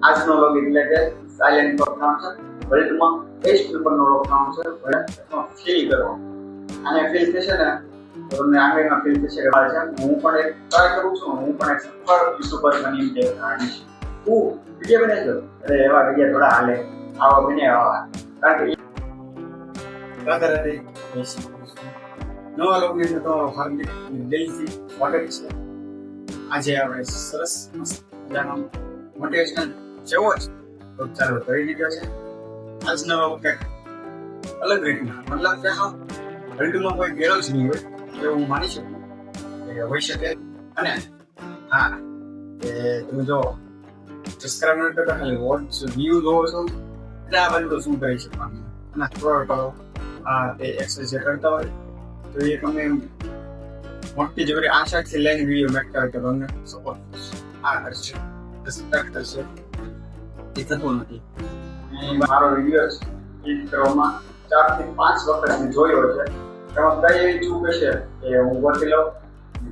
આજનો લોગ એટલે કે સાયલેન્ટ લોગ થવાનો છે. વર્લ્ડમાં બેસ્ટ નંબરનો લોગ થવાનો છે. વર્લ્ડમાં ફીલ કરો અને ફીલ થશે ને તો તમને આંગળીમાં ફીલ થશે કે છે હું પણ એક ટ્રાય કરું છું. હું પણ એક સફળ યુટ્યુબર બની તે જાણીશ. તું વિડીયો બનાવજો અરે એવા વિડીયો થોડા હાલે આવા બને આવા કારણ કે કાદરે નવા લોગની અંદર તો હાર્દિક દિલથી સ્વાગત છે. આજે આપણે સરસ મજાનો મોટિવેશનલ જેવો જ તો ચાલો કરી દીધો છે. આજનો કંઈક અલગ રીતના મતલબ કે હા વર્લ્ડમાં કોઈ ગેરો જ નહીં હોય એવું હું માની શકું કે હોઈ શકે. અને હા કે તમે જો સબસ્ક્રાઇબ ન કરતા ખાલી વોચ વ્યૂ જોવો છો એટલે આ બધું શું કરી શકવાનું અને સ્ક્રોલ કરો આ તે એક્સરસાઇઝ કરતા હોય તો એ તમે મોટી જબરી આશાથી લઈને વિડીયો મેકતા હોય તો તમને સપોર્ટ આ કરશે સબસ્ક્રાઇબ કરશે એ થતું નથી. મારો વિડીયો એડિટ કરવામાં 4 થી 5 વખત મેં જોયો છે. એમાં કઈ એવી ચૂક હશે કે હું ગોતી લઉં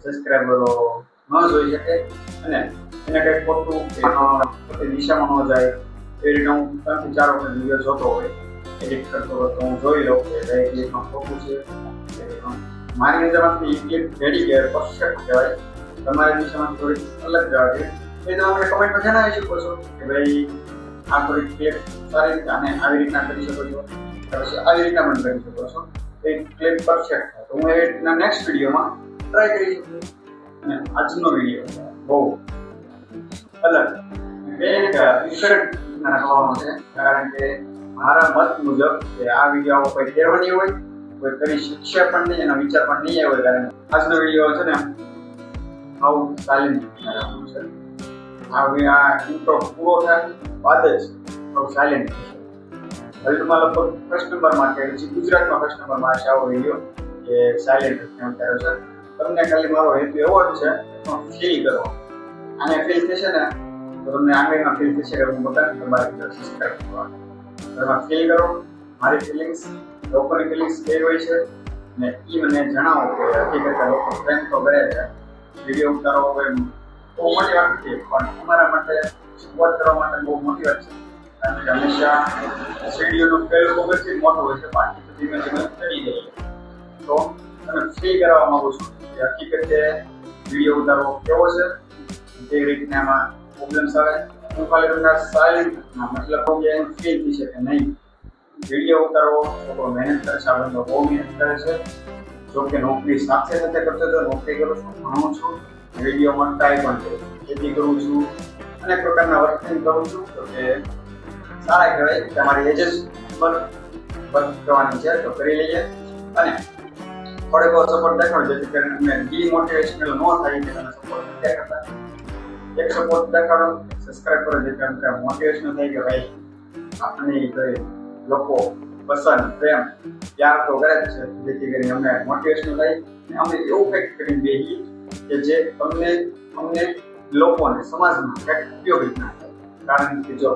સબસ્ક્રાઇબરો ન જોઈ શકે અને એને કંઈક ખોટું ખોટી દિશામાં ન જાય એ રીતે હું 3 થી 4 વખત વિડીયો જોતો હોય એડિટ કરતો હોય તો હું જોઈ લઉં કે કઈ ક્લિપમાં ખોટું છે. મારી નજરમાંથી ક્લિપ રેડી કે પરફેક્ટ કહેવાય. તમારી દિશામાં થોડી અલગ જવા છે એ તમે મને કમેન્ટમાં જણાવી શકો છો કે ભાઈ આ થોડી ક્લિપ સારી રીતે અને આવી રીતના કરી શકો છો પછી આવી રીતના પણ કરી શકો છો. એ ક્લિપ પરફેક્ટ થાય તો હું એ રીતના નેક્સ્ટ વિડીયોમાં ટ્રાય કરી શકું. અને આજનો વિડીયો બહુ અલગ ડિફરન્ટ રાખવાનો છે કારણ કે મારા મત મુજબ કે આ વિડીયો કોઈ કહેવાની હોય કોઈ કરી શિક્ષા પણ નહીં એનો વિચાર પણ નહીં આવ્યો કારણ આજનો વિડીયો છે ને આવું સાયલેન્ટ રાખવાનું છે. આ ઇન્ટ્રો પૂરો થાય બાદ જ આવું સાયલેન્ટ થશે. વર્લ્ડમાં લગભગ ફર્સ્ટ નંબરમાં કે ગુજરાતમાં ફર્સ્ટ નંબરમાં છે આવો વિડીયો કે સાયલેન્ટ થયો છે. તમને ખાલી મારો હેતુ એવો જ છે ફીલ કરો અને ફીલ થશે ને તો તમને આંગળીમાં ફીલ થશે કે હું બધાને તમારી સબસ્ક્રાઇબ કરવાનું એમાં ફીલ કરો. મારી ફિલિંગ્સ લોકોની ફિલિંગ્સ કેવી હોય છે ને એ મને જણાવો કે હકીકત લોકો પ્રેમ તો કરે છે વિડીયો ઉતારો હોય બહુ મોટી વાત નથી પણ અમારા માટે સપોર્ટ કરવા માટે બહુ મોટી વાત છે કારણ કે હંમેશા વિડીયોનું પહેલું પગથિયું મોટું હોય છે બાકી તો ધીમે ધીમે ચડી જાય તો તમે ફીલ કરવા માંગુ છું કે હકીકતે વિડીયો ઉતારવો કેવો છે કેવી રીતના એમાં પ્રોબ્લેમ્સ આવે. હું ખાલી તમને સાયલેન્ટ મતલબ કે ફીલ થઈ શકે નહીં. વિડીયો ઉતારવો લોકો મહેનત કરે છે આપણે તો બહુ મહેનત કરે છે. જો કે નોકરી સાથે સાથે કરતો તો નોકરી કરું છું ભણું છું વિડીયોમાં ટ્રાય પણ કરું છું ખેતી કરું છું અનેક પ્રકારના વર્કિંગ કરું છું તો કે સારા કહેવાય કે તમારી એજ જ વર્ક કરવાની છે તો કરી લઈએ. અને થોડે બહુ સપોર્ટ દેખાડો જેથી કરીને અમને ડિમોટિવેશનલ ન થાય કે તમે સપોર્ટ નથી કરતા. એક સપોર્ટ દેખાડો સબસ્ક્રાઇબ કરો જેથી અમને મોટિવેશન થાય કે ભાઈ આપણે લોકો પસંદ પ્રેમ પ્યાર તો કરે જ છે જેથી કરીને અમને મોટિવેશન થાય અને અમે એવું કંઈક કરીને બેહીએ કે જે અમને લોકોને સમાજમાં કંઈક ઉપયોગી ના થાય. કારણ કે જો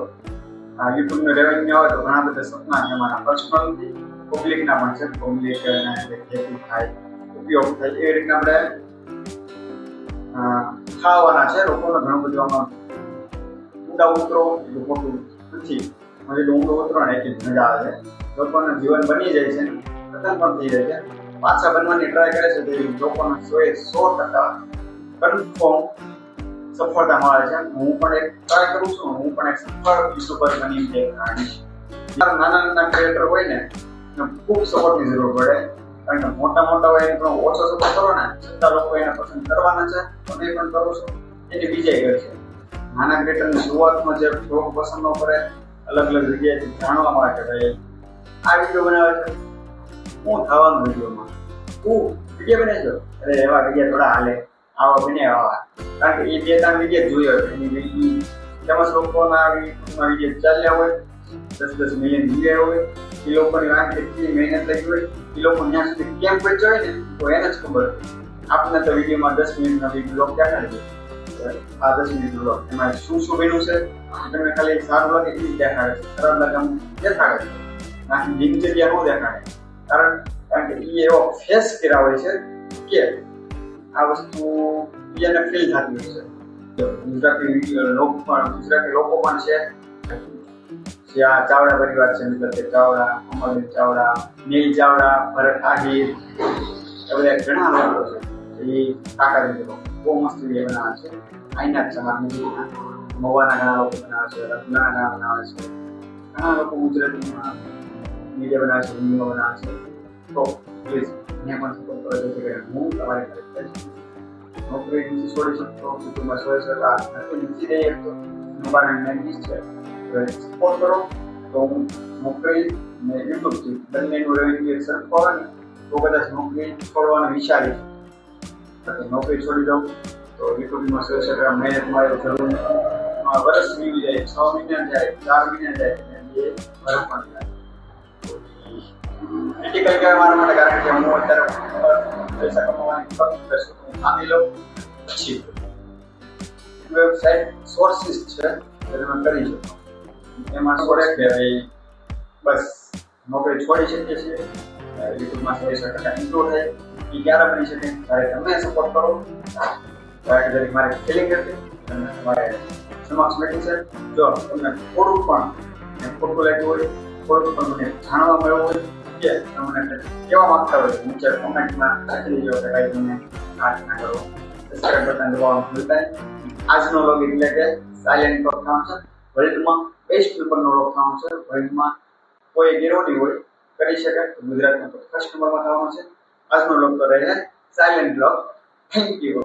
યુટ્યુબનું રેવન્યુ આવે તો ઘણા બધા સપના છે અમારા પર્સનલથી પબ્લિકના પણ છે. પબ્લિકને ખેતી થાય ઉપયોગ થાય એ રીતના આપણે ખાવાના છે. લોકોને ઘણું બધું આમાં ઊંડા ઉતરો એટલું મોટું નથી ઊંડો ઉતરો ને એટલી મજા આવે છે. લોકોનું જીવન બની જાય છે પતન પણ થઈ જાય છે. પાછા બનવાની ટ્રાય કરે છે તો લોકોને 100% કન્ફર્મ સફળતા મળે છે. હું પણ એક ટ્રાય કરું છું. હું પણ એક સફળ યુટ્યુબર બની તે જાણીશ. નાના નાના ક્રિએટર હોય ને ખૂબ સપોર્ટની જરૂર પડે કારણ કે મોટા હોય એને પણ ઓછો સપોર્ટ કરો ને છતાં લોકો એને પસંદ કરવાના છે તમે પણ કરો છો એની બીજાઈ કરે છે. નાના ક્રિએટરની શરૂઆતમાં જે લોકો પસંદ ન કરે અલગ અલગ જગ્યાએથી જાણવા મળે કે ભાઈ આ વિડીયો બનાવે છે હું થવાનું વિડીયોમાં તું વિડીયો બનાવજો અરે એવા વિડીયો થોડા હાલે આવા બને આવા કારણ કે એ 2-3 વિડીયો જોયો એની ફેમસ લોકોના વિડીયો ચાલ્યા હોય 10 મિલિયન વ્યૂ હોય એ લોકોની વાત કેટલી મહેનત લાગી હોય એ લોકો ત્યાં સુધી કેમ પહોંચ્યો હોય ને તો એને જ ખબર. આપણે તો વિડીયોમાં 10 મિનિટના વિડીયો દેખાડી દે આ 10 મિનિટ બ્લોગ એમાં શું બન્યું છે તમને ખાલી સારું લાગે એ જ દેખાડે છે ખરાબ લાગે એમ દેખાડે છે નાખી દિનચર્યા ન દેખાડે કારણ કે એ એવો ફેસ કર્યા હોય છે કે આ વસ્તુ એને ફીલ થતી હોય છે ગુજરાતી લોકો પણ છે. જે આ ચાવડા પરિવાર છે, મિત્ર ચાવડા, અમરદીપ ચાવડા, નીલ ચાવડા, ભરત આહિર, એ બધા ઘણા લોકો છે. એ કાકા દીકરો બહુ મસ્ત વિડીયો બનાવે છે. અહીંના જ સમાજના મવાના ઘણા લોકો બનાવે છે, રત્ના ઘણા બનાવે છે. ઘણા લોકો ગુજરાતીમાં વિડીયો બનાવે છે, હિન્દીમાં બનાવે છે. તો પ્લીઝ અહીંયા પણ સપોર્ટ કરો, જેથી કરીને હું તમારી મદદ નોકરી નીચે છોડી શકતો, કુટુંબમાં છોડી શકા નથી, નીચે રહી શકતો એનું કારણ મેં છે. સપોર્ટ કરો તો હું નોકરી ને યુટ્યુબથી બંનેનું રેવન્યુ સરખો આવે ને તો કદાચ નોકરી છોડવાનું વિચારીશ. નોકરી છોડી દઉં તો યુટ્યુબમાં 100 મહેનત મારે જરૂર નથી. વર્ષ વીવી જાય, 6 મહિના જાય, 4 મહિના જાય, એ વર્ષ પણ જાય. ક્રિટિકલ કહેવાય મારા માટે, કારણ કે હું અત્યારે પૈસા કમાવાની ફક્ત ખામી લઉં પછી વેબસાઇટ સોર્સિસ છે જે તમે કરી શકો. એમાં સોર્સ કહેવાય બસ નોકરી છોડી શકીએ છીએ, યુટ્યુબમાં 100% ઇન્ક્લુડ થાય. એ ક્યારે બની શકે? ત્યારે તમે સપોર્ટ કરો, ત્યારે મારે ફિલિંગ હતી અને તમારે સમક્ષ બેઠી છે. જો તમને થોડું પણ ખોટું લાગ્યું હોય, થોડું પણ મને જાણવા મળ્યું હોય કે તમને કેવા માંગતા હોય, નીચે કોમેન્ટમાં લખી દેજો કે ભાઈ તમે આ ના કરો. સબસ્ક્રાઇબ બટન દબાવવાનું ભૂલતા નહીં. આજનો લોગ એટલે કે સાયલેન્ટ લોક થવાનું છે. વર્લ્ડમાં બેસ્ટ પેપરનો લોક થવાનો છે. વર્લ્ડમાં કોઈ ગેરંટી હોય કરી શકે તો ગુજરાતમાં તો ફર્સ્ટ નંબરમાં થવાનો છે. આજનો લોક તો રહે silent lock. Thank you.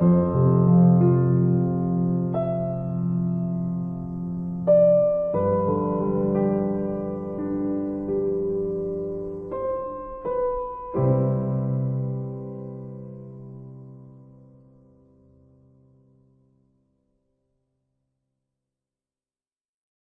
you